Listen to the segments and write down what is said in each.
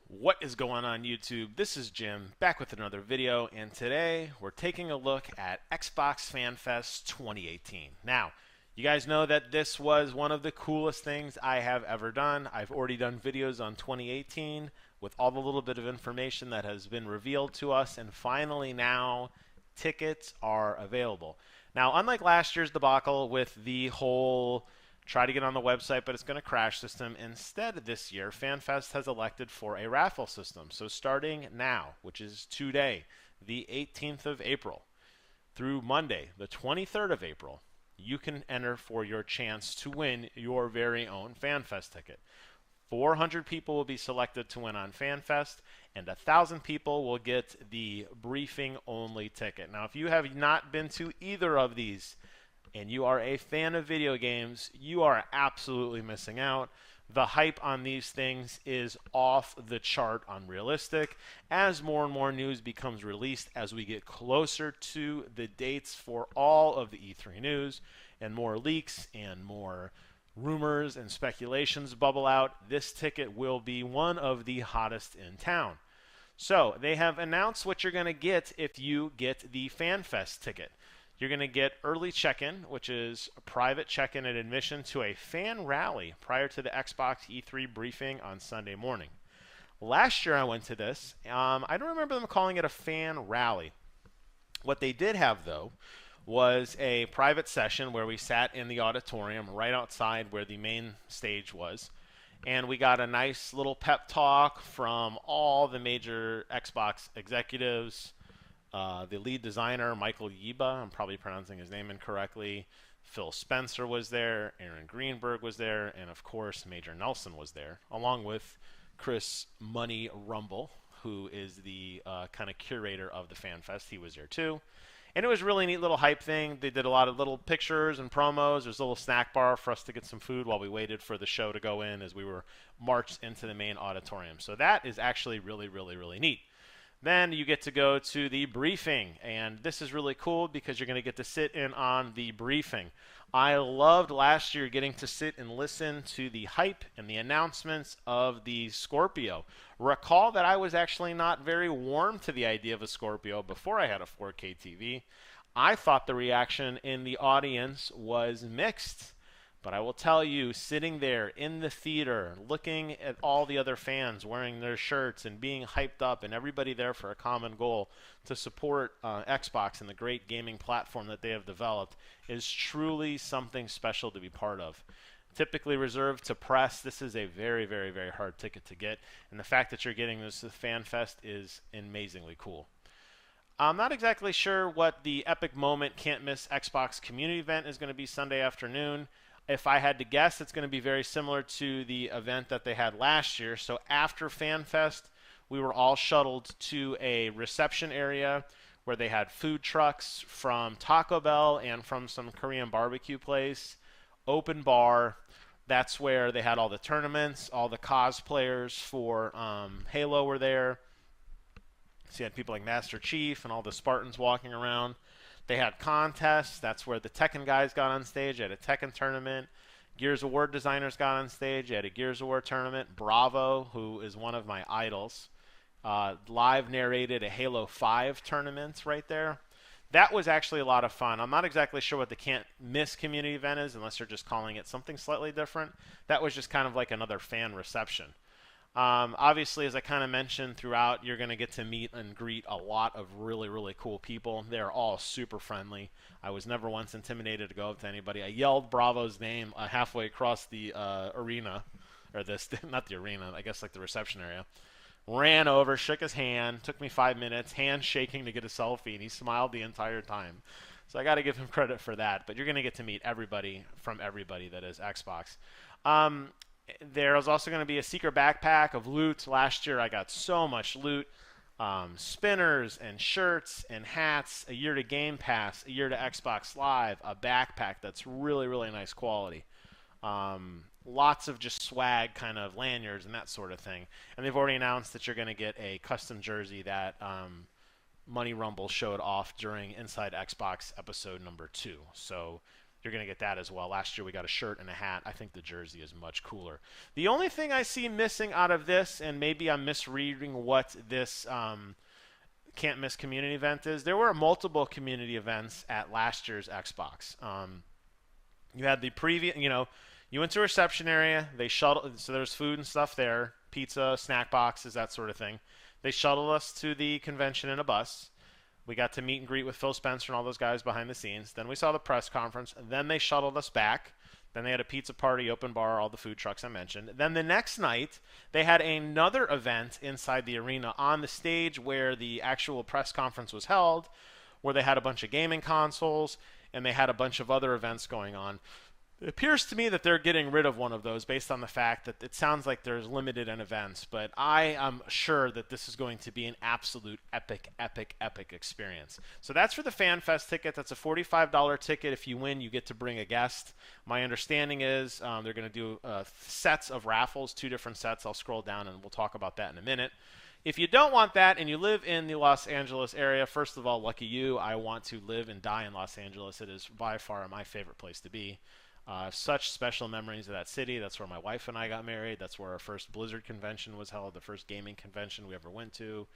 What is going on YouTube? This is Jim back with another video, and today we're taking a look at Xbox FanFest 2018. Now, you guys know that this was one of the coolest things I have ever done. I've already done videos on 2018 with all the little bit of information that has been revealed to us, and finally now tickets are available. Now, unlike last year's debacle with the whole try to get on the website, but it's going to crash system. Instead, this year, FanFest has elected for a raffle system. So starting now, which is today, the 18th of April, through Monday, the 23rd of April, you can enter for your chance to win your very own FanFest ticket. 400 people will be selected to win on FanFest, and 1,000 people will get the briefing-only ticket. Now, if you have not been to either of these, and you are a fan of video games, you are absolutely missing out. The hype on these things is off the chart unrealistic as more and more news becomes released as we get closer to the dates for all of the E3 news, and more leaks and more rumors and speculations bubble out. This ticket will be one of the hottest in town. So they have announced what you're going to get if you get the FanFest ticket. You're going to get early check-in, which is a private check-in and admission to a fan rally prior to the Xbox E3 briefing on Sunday morning. Last year I went to this. I don't remember them calling it a fan rally. What they did have, though, was a private session where we sat in the auditorium right outside where the main stage was. And we got a nice little pep talk from all the major Xbox executives. The lead designer, Michael Yiba, I'm probably pronouncing his name incorrectly. Phil Spencer was there, Aaron Greenberg was there, and of course Major Nelson was there, along with Chris Money Rumble, who is the kind of curator of the FanFest. He was there too. And it was a really neat little hype thing. They did a lot of little pictures and promos. There's a little snack bar for us to get some food while we waited for the show to go in as we were marched into the main auditorium. So that is actually really, really, really neat. Then you get to go to the briefing, and this is really cool because you're going to get to sit in on the briefing. I loved last year getting to sit and listen to the hype and the announcements of the Scorpio. Recall that I was actually not very warm to the idea of a Scorpio before I had a 4K TV. I thought the reaction in the audience was mixed. But I will tell you, sitting there in the theater, looking at all the other fans wearing their shirts and being hyped up, and everybody there for a common goal to support Xbox and the great gaming platform that they have developed, is truly something special to be part of. Typically reserved to press, this is a very, very, very hard ticket to get, and the fact that you're getting this at FanFest is amazingly cool. I'm not exactly sure what the epic moment can't miss Xbox community event is going to be Sunday afternoon. If I had to guess, it's going to be very similar to the event that they had last year. So after FanFest, we were all shuttled to a reception area where they had food trucks from Taco Bell and from some Korean barbecue place, open bar. That's where they had all the tournaments, all the cosplayers for Halo were there. So you had people like Master Chief and all the Spartans walking around. They had contests. That's where the Tekken guys got on stage. You had a Tekken tournament. Gears of War designers got on stage. You had a Gears of War tournament. Bravo, who is one of my idols, live narrated a Halo 5 tournament right there. That was actually a lot of fun. I'm not exactly sure what the can't miss community event is, unless they're just calling it something slightly different. That was just kind of like another fan reception. Obviously, as I kind of mentioned throughout, you're going to get to meet and greet a lot of really, really cool people. They're all super friendly. I was never once intimidated to go up to anybody. I yelled Bravo's name halfway across the arena, or this, not the arena, I guess like the reception area. Ran over, shook his hand, took me 5 minutes, hand shaking to get a selfie, and he smiled the entire time. So I got to give him credit for that. But you're going to get to meet everybody from everybody that is Xbox. There's also going to be a secret backpack of loot. Last year I got so much loot. Spinners and shirts and hats, a year to Game Pass, a year to Xbox Live, a backpack that's really, really nice quality. Lots of just swag kind of lanyards and that sort of thing. And they've already announced that you're going to get a custom jersey that Money Rumble showed off during Inside Xbox episode number 2. So you're going to get that as well. Last year we got a shirt and a hat. I think the jersey is much cooler. The only thing I see missing out of this, and maybe I'm misreading what this can't miss community event is, there were multiple community events at last year's Xbox. You had the previous, you went to a reception area. They shuttled, so there's food and stuff there, pizza, snack boxes, that sort of thing. They shuttled us to the convention in a bus. We got to meet and greet with Phil Spencer and all those guys behind the scenes. Then we saw the press conference. Then they shuttled us back. Then they had a pizza party, open bar, all the food trucks I mentioned. Then the next night, they had another event inside the arena on the stage where the actual press conference was held, where they had a bunch of gaming consoles, and they had a bunch of other events going on. It appears to me that they're getting rid of one of those based on the fact that it sounds like there's limited in events, but I am sure that this is going to be an absolute epic experience. So that's for the FanFest ticket. That's a $45 ticket. If you win, you get to bring a guest. My understanding is they're going to do sets of raffles, 2 different sets. I'll scroll down and we'll talk about that in a minute. If you don't want that and you live in the Los Angeles area, first of all, lucky you. I want to live and die in Los Angeles. It is by far my favorite place to be. Such special memories of that city. That's where my wife and I got married. That's where our first Blizzard convention was held, the first gaming convention we ever went to.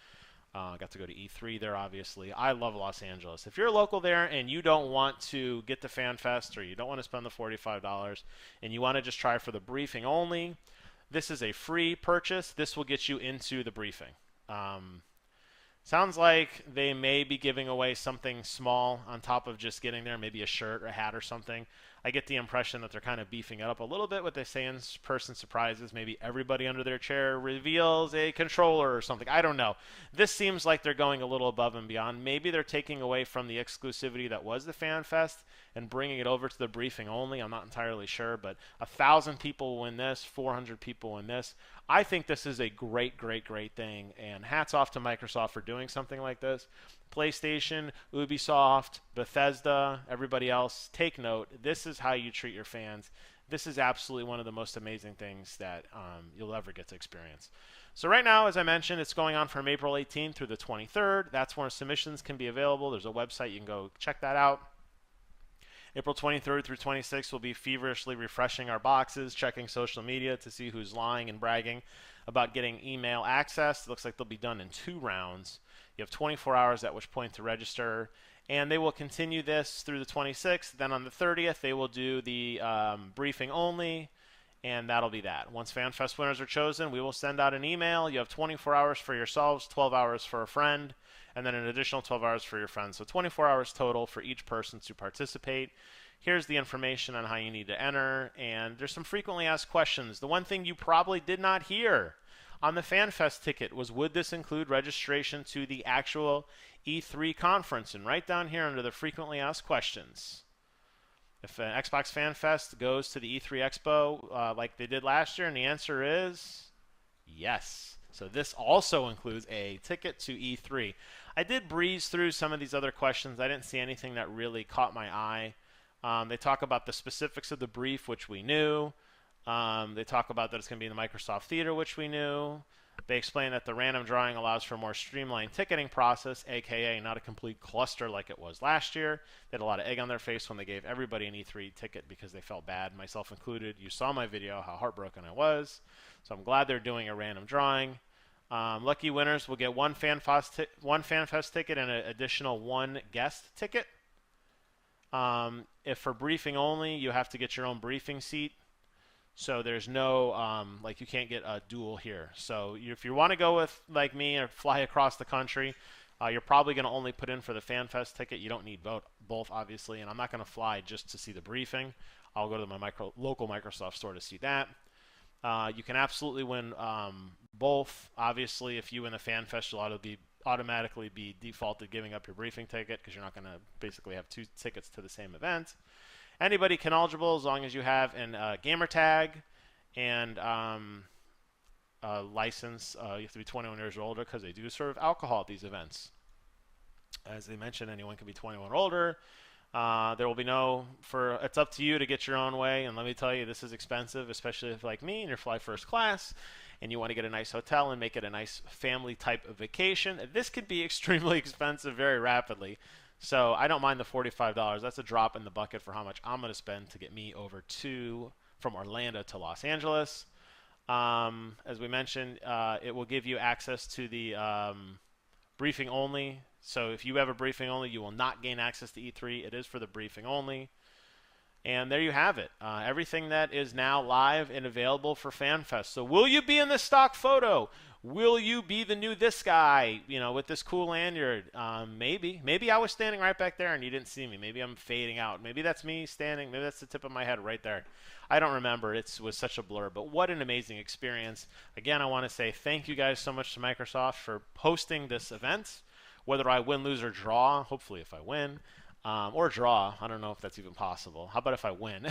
Got to go to E3 there, obviously. I love Los Angeles. If you're local there and you don't want to get to FanFest or you don't want to spend the $45 and you want to just try for the briefing only, this is a free purchase. This will get you into the briefing. Sounds like they may be giving away something small on top of just getting there, maybe a shirt or a hat or something. I get the impression that they're kind of beefing it up a little bit with the in-person surprises. Maybe everybody under their chair reveals a controller or something. I don't know. This seems like they're going a little above and beyond. Maybe they're taking away from the exclusivity that was the FanFest and bringing it over to the briefing only. I'm not entirely sure, but 1,000 people win this, 400 people win this. I think this is a great thing, and hats off to Microsoft for doing something like this. PlayStation, Ubisoft, Bethesda, everybody else, take note. This is how you treat your fans. This is absolutely one of the most amazing things that you'll ever get to experience. So right now, as I mentioned, it's going on from April 18th through the 23rd. That's where submissions can be available. There's a website. You can go check that out. April 23rd through 26th, we'll be feverishly refreshing our boxes, checking social media to see who's lying and bragging about getting email access. It looks like they'll be done in 2 rounds. You have 24 hours at which point to register, and they will continue this through the 26th. Then on the 30th, they will do the briefing only, and that'll be that. Once FanFest winners are chosen, we will send out an email. You have 24 hours for yourselves, 12 hours for a friend, and then an additional 12 hours for your friends. So 24 hours total for each person to participate. Here's the information on how you need to enter, and there's some frequently asked questions. The one thing you probably did not hear on the FanFest ticket was, would this include registration to the actual E3 conference? And right down here under the frequently asked questions, if an Xbox FanFest goes to the E3 Expo like they did last year, and the answer is yes. So this also includes a ticket to E3. I did breeze through some of these other questions. I didn't see anything that really caught my eye. They talk about the specifics of the brief, which we knew. They talk about that it's going to be in the Microsoft Theater, which we knew. They explain that the random drawing allows for a more streamlined ticketing process, aka not a complete cluster like it was last year. They had a lot of egg on their face when they gave everybody an E3 ticket because they felt bad, myself included. You saw my video, how heartbroken I was. So I'm glad they're doing a random drawing. Lucky winners will get one FanFest ticket and an additional 1 guest ticket. If for briefing only, you have to get your own briefing seat. So there's no, like you can't get a dual here. So if you want to go with, like me, or fly across the country, you're probably going to only put in for the FanFest ticket. You don't need both, obviously. And I'm not going to fly just to see the briefing. I'll go to my local Microsoft store to see that. You can absolutely win both. Obviously, if you win the FanFest, you'll automatically be defaulted giving up your briefing ticket because you're not going to basically have 2 tickets to the same event. Anybody can eligible as long as you have a gamer tag and a license. You have to be 21 years or older because they do serve alcohol at these events. As they mentioned, anyone can be 21 or older. There will be it's up to you to get your own way. And let me tell you, this is expensive, especially if, like me, and you fly first class and you want to get a nice hotel and make it a nice family type of vacation. This could be extremely expensive very rapidly. So I don't mind the $45. That's a drop in the bucket for how much I'm going to spend to get me over to from Orlando to Los Angeles. As we mentioned, it will give you access to the briefing only. So if you have a briefing only, you will not gain access to E3. It is for the briefing only. And there you have it. Everything that is now live and available for FanFest. So will you be in the stock photo? Will you be the new this guy, with this cool lanyard? Maybe. Maybe I was standing right back there and you didn't see me. Maybe I'm fading out. Maybe that's me standing. Maybe that's the tip of my head right there. I don't remember. It was such a blur. But what an amazing experience. Again, I want to say thank you guys so much to Microsoft for hosting this event. Whether I win, lose, or draw, hopefully if I win. Or draw. I don't know if that's even possible. How about if I win?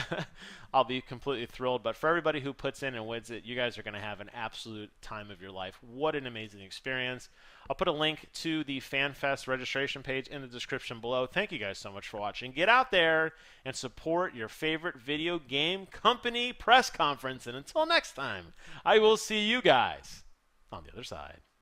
I'll be completely thrilled. But for everybody who puts in and wins it, you guys are going to have an absolute time of your life. What an amazing experience. I'll put a link to the FanFest registration page in the description below. Thank you guys so much for watching. Get out there and support your favorite video game company press conference. And until next time, I will see you guys on the other side.